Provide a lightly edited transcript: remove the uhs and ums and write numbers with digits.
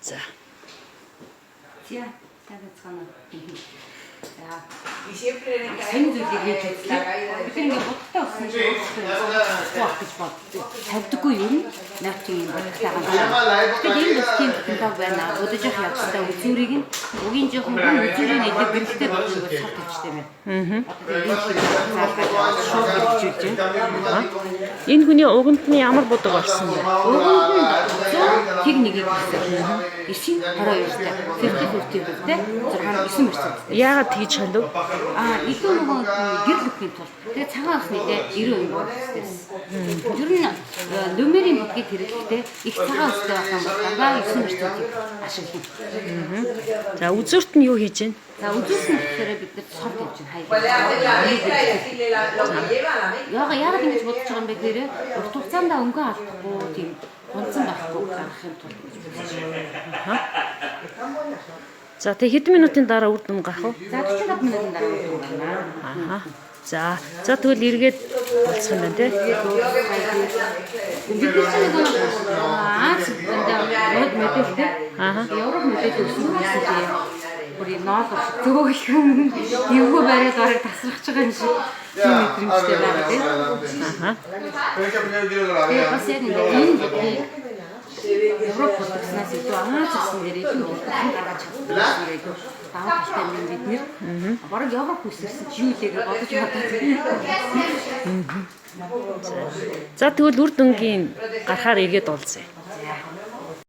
За. Тя цаана. За. Y siempre en el Сайн зүйлийг хийж үзлээ. Бид ингээ бодтой болсон шиг болох гэж боддог. Тавьдаггүй юм. Наад чи юм бодтой байгаа. Тэгээд энэ тийм таг байна. Удаж явах явцдаа үзүүрийг нь угийн жоохон хүн үзүүрийг нэдэг бэлттэй болох гэж цав тавьчтай байна. Энэ хүний уганд нь ямар бодог орсон бэ? Уганд нь тэг нэгийг хэлсэн. 9-22-тай. 50-50-тэй 6-9%. Яагаад тэгж хандв? Илүү нөгөө гэр бүлийн тул. Тэгээ цагаан усны дээр 90% болох хэрэгтэйсэн. Ер нь нөмерийн бүдгийг хэрэгтэй их цагаан устай байх юм бол дандаа 9%-ийг ашиглана. За үзүүрт нь юу хийж байна? За үзүүлсэн гэхээр бид нар сор тавьж байна. Яагаад ингэж бодож байгаа юм бэ гэхээр урт хугацаанд өнгө алдахгүй тийм гонцон байхгүй гарах юм тул гэж бодож байна. За тэг хэдэн минутын дараа үр дүн гарах вэ? За 45 минутын дараа үр дүн гарна. За тэгвэл эргээд болцох юм байна те. Бид Аз банд мэдээлэлтэй. Европ мэдээлэл өгсөн гэсэн тийм. Бүрий ноол зөөх эвгүй барайд бараг тасрах байгаа юм шиг тийм мэдрэмжтэй байна тийм. Тэгээд бас яг энэ бүдгийг Европ болтгоснаас илүү цасан дээр илүү болтгосон гаргаж чадсан гэдэг даваа талтай юм бид нэр. Бараг Европ үсэрсэн чи юу лээ гэж бодож байна. За тэгвэл үр дүнгийн гарахаар эргээд уулзъя.